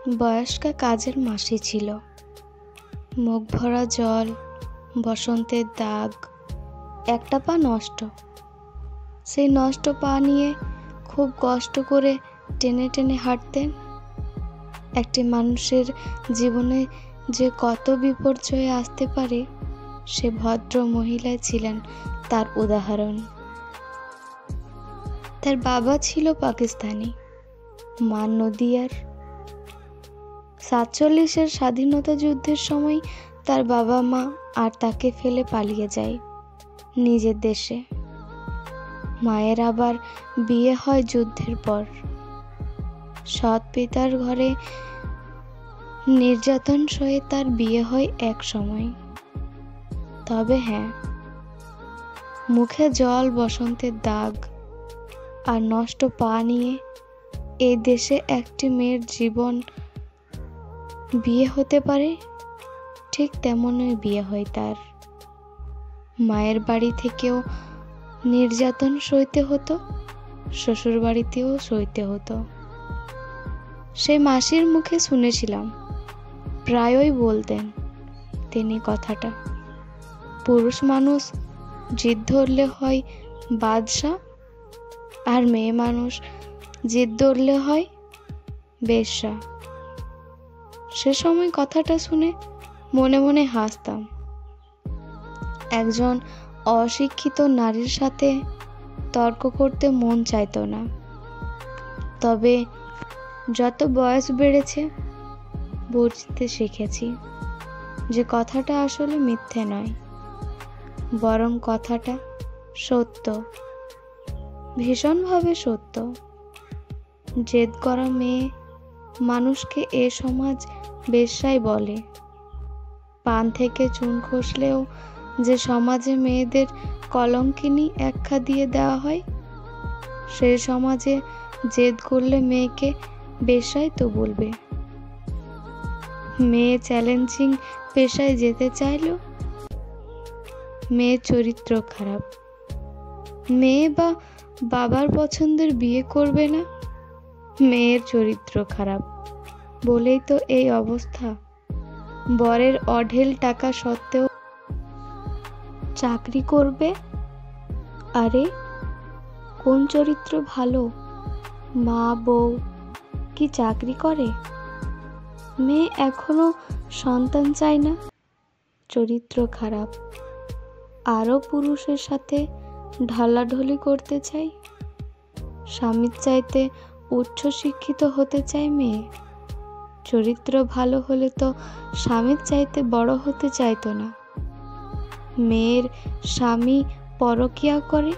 বয়স্কা কাজের মাসি ছিল। মুখ ভরা জল, বসন্তের দাগ, একটা পা নষ্ট। সেই নষ্ট পা নিয়ে খুব কষ্ট করে টেনে টেনে হাঁটতেন। একটি মানুষের জীবনে যে কত বিপর্যয় আসতে পারে, সে ভদ্র মহিলা ছিলেন তার উদাহরণ। তার বাবা ছিল পাকিস্তানি, মা নদিয়ার। 47-এর স্বাধীনতা যুদ্ধের সময় তার বাবা মা আর তাকে ফেলে পালিয়ে যায় নিজের দেশে। মায়ের আবার বিয়ে হয় যুদ্ধের পর। সৎ পিতার ঘরে নির্যাতন সয়ে তার বিয়ে হয় এক সময়। তবে হ্যাঁ, মুখে জল, বসন্তের দাগ আর নষ্ট পা নিয়ে এই দেশে একটি মেয়ের জীবন বিয়ে হতে পারে, ঠিক তেমনই বিয়ে হয় তার। মায়ের বাড়ি থেকেও নির্যাতন সইতে হতো, শ্বশুর বাড়িতেও সইতে হতো। সেই মাসির মুখে শুনেছিলাম, প্রায়ই বলতেন তিনি কথাটা, পুরুষ মানুষ জিদ ধরলে হয় বাদশা, আর মেয়ে মানুষ জিদ ধরলে হয় বেশ্যা। সে সময় কথাটা শুনে মনে মনে হাসতাম। একজন অশিক্ষিত নারীর সাথে তর্ক করতে মন চাইতো না। তবে যত বয়স বেড়েছে, বুঝতে শিখেছি যে কথাটা আসলে মিথ্যে নয়, বরং কথাটা সত্য, ভীষণভাবে সত্য। জেদ করা মেয়ে মানুষকে এ সমাজ বেশ্যাই বলে। পান থেকে চুন খসলেও যে সমাজে মেয়েদের কলঙ্কিনী আখ্যা দিয়ে দেওয়া হয়, সেই সমাজে জেদ করলে মেয়েকে বেশ্যাই তো বলবে। মেয়ে চ্যালেঞ্জিং পেশায় যেতে চাইল, মেয়ের চরিত্র খারাপ। মেয়ে বা বাবার পছন্দের বিয়ে করবে না, মেয়ের চরিত্র খারাপ বলেই তো এই অবস্থা। বরের অঢেল টাকা সত্ত্বেও চাকরি করবে। আরে কোন চরিত্র ভালো? মা বউ কি চাকরি করে? মেয়ে এখনো সন্তান চায় না, চরিত্র খারাপ। আরও পুরুষের সাথে ঢলাঢলি করতে চাই, স্বামীর চাইতে উচ্চশিক্ষিত হতে চায় মেয়ে। চরিত্র ভালো হলে তো স্বামীর চাইতে বড় হতে চাইতো না। মেয়ের স্বামী পরকীয়া করে,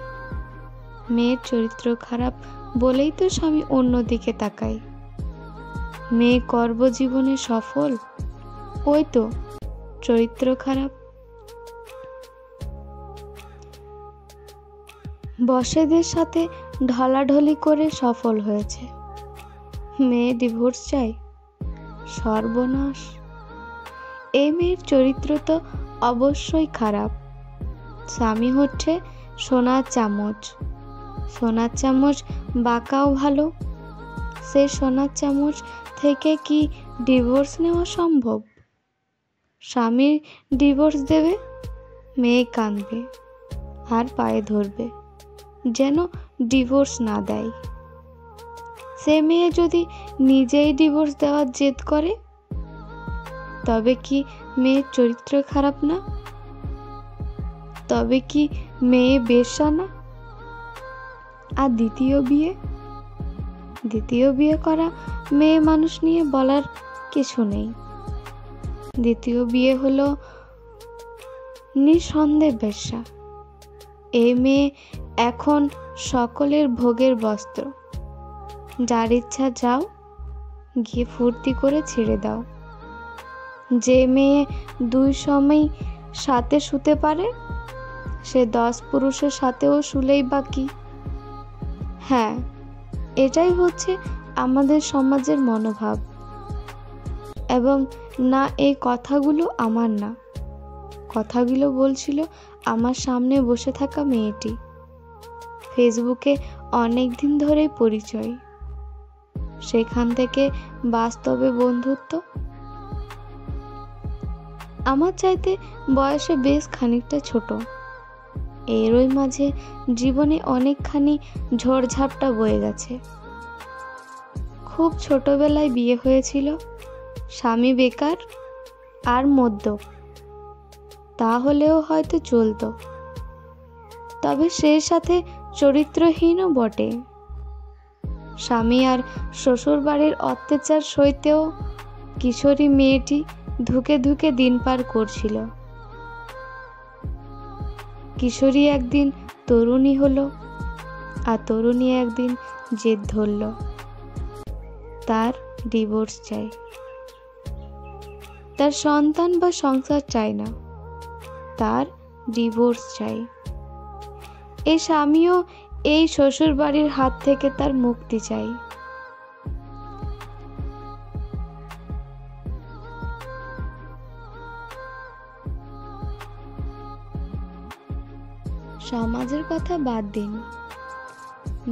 মেয়ের চরিত্র খারাপ বলেই তো স্বামী অন্যদিকে তাকায়। মেয়ে কর্মজীবনে সফল, ওই তো চরিত্র খারাপ। বসেদের সাথে ঢলাঢলি করে সফল হয়েছে, মেয়ে ডিভোর্স চাই, সর্বনাশ। এই মেয়ের চরিত্র তো অবশ্যই খারাপ। স্বামী হচ্ছে সোনার চামচ, সোনার চামচ বাঁকাও ভালো। সেই সোনার চামচ থেকে কি ডিভোর্স নেওয়া সম্ভব? স্বামী ডিভোর্স দেবে, মেয়ে কাঁদবে আর পায়ে ধরবে যেন ডিভোর্স না দেয়। সে মেয়ে যদি নিজেই ডিভোর্স দেওয়ার জেদ করে, তবে কি মেয়ের চরিত্র খারাপ না? তবে কি মেয়ে বেশ্যা না? আর দ্বিতীয় বিয়ে করা মেয়ে মানুষ নিয়ে বলার কিছু নেই। দ্বিতীয় বিয়ে হলো নিঃসন্দেহে বেশ্যা। এই মেয়ে এখন সকলের ভোগের বস্ত্র। যার ইচ্ছা যাও, গিয়ে ফুর্তি করে ছেড়ে দাও। যে মেয়ে 2 সময় সাথে শুতে পারে, সে 10 পুরুষের সাথেও শুলেই বা কি? হ্যাঁ, এটাই হচ্ছে আমাদের সমাজের মনোভাব। এবং না, এই কথাগুলো আমার না, কথাগুলো বলছিল আমার সামনে বসে থাকা মেয়েটি। ফেসবুকে অনেক দিন ধরেই পরিচয়। সেখান থেকে বাস্তবে বন্ধুত্ব। আমার চাইতে বয়সে বেশ খানিকটা ছোট। এরই মাঝে জীবনে অনেকখানি ঝড়ঝাপটা বয়ে গেছে। খুব ছোটবেলায় বিয়ে হয়েছিল, স্বামী বেকার আর মদ্যপ। তাহলেও হয়তো চলতো, তবে সেই সাথে চরিত্রহীনও বটে। স্বামী আর শ্বশুর বাড়ির অত্যাচার সইতেও কিশোরী মেয়েটি ধুকে ধুকে দিন পার করছিল। কিশোরী একদিন তরুণী হলো, আর তরুণী একদিন জেদ ধরল, তার ডিভোর্স চাই। তার সন্তান বা সংসার চাই না, তার ডিভোর্স চাই। এই স্বামীও এই শ্বশুর বাড়ির হাত থেকে তার মুক্তি চাই। সমাজের কথা বাদ দিন,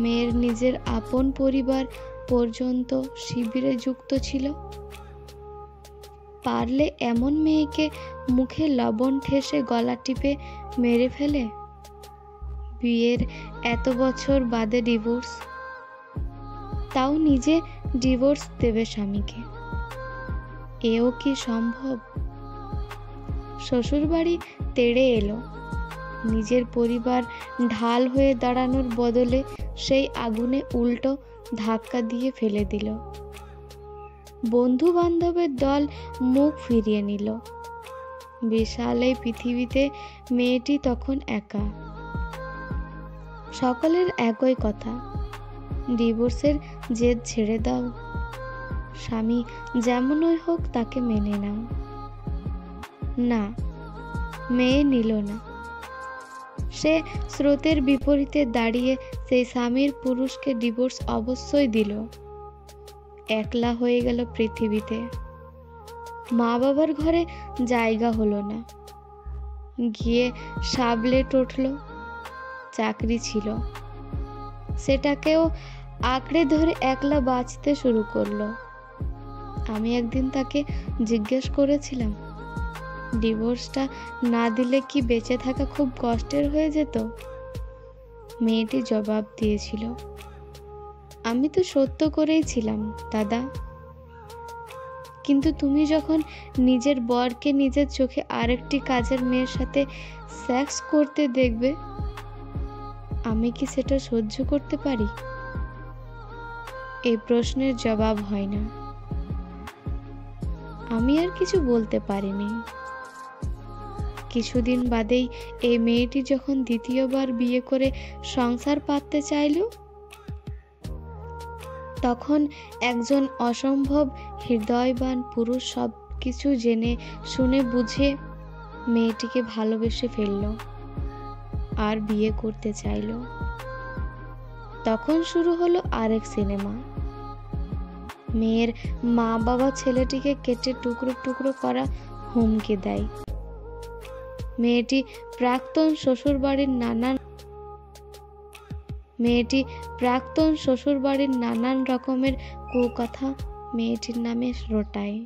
মেয়ের নিজের আপন পরিবার পর্যন্ত শিবিরে যুক্ত ছিল। পারলে এমন মেয়েকে মুখে লবণ ঠেসে গলা টিপে মেরে ফেলে। বিয়ের এত বছর বাদে ডিভোর্স, তাও নিজে ডিভোর্স দেবে স্বামীকে। এও কি সম্ভব? শ্বশুরবাড়ি তেড়ে এলো, নিজের পরিবার ঢাল হয়ে দাঁড়ানোর বদলে সেই আগুনে উল্টো ধাক্কা দিয়ে ফেলে দিল। বন্ধু বান্ধবের দল মুখ ফিরিয়ে নিল। বিশাল এই পৃথিবীতে মেয়েটি তখন একা। সকলের একই কথা, ডিভোর্সের জেদ ছেড়ে দাও, স্বামী যেমনই হোক তাকে মেনে নাও। না, মেয়ে নিল না। সে স্রোতের বিপরীতে দাঁড়িয়ে সেই স্বামীর পুরুষকে ডিভোর্স অবশ্যই দিল। একলা হয়ে গেল পৃথিবীতে। মা বাবার ঘরে জায়গা হলো না। গিয়ে সাবলেট উঠল, চাকরি ছিল, সেটাকেও আঁকড়ে ধরে একলা বাঁচতে শুরু করলো। আমি একদিন তাকে জিজ্ঞেস করেছিলাম, ডিভোর্সটা না দিলে কি বেঁচে থাকা খুব কষ্টের হয়ে যেত? মেয়েটি জবাব দিয়েছিল, আমি তো সত্য করেই ছিলাম দাদা, কিন্তু তুমি যখন নিজের বরকে নিজের চোখে আরেকটি কাজের মেয়ের সাথে সেক্স করতে দেখবে, আমি কি সেটা সহ্য করতে পারি? এই প্রশ্নের জবাব হয় না। আমি আর কিছু বলতে পারিনি। কিছুদিন বাদেই এই মেয়েটি যখন দ্বিতীয়বার বিয়ে করে সংসার পাততে চাইল, তখন একজন অসম্ভব হৃদয়বান পুরুষ সব কিছু জেনে শুনে বুঝে মেয়েটিকে ভালোবেসে ফেলল আর বিয়ে করতে চাইল। তখন শুরু হলো আরেক সিনেমা। মেয়ের মা বাবা ছেলেটিকে কেটে টুকরো টুকরো করা হুমকি দেয়। মেয়েটি প্রাক্তন শ্বশুর বাড়ির নানান রকমের কুকথা মেয়েটির নামে রটায়।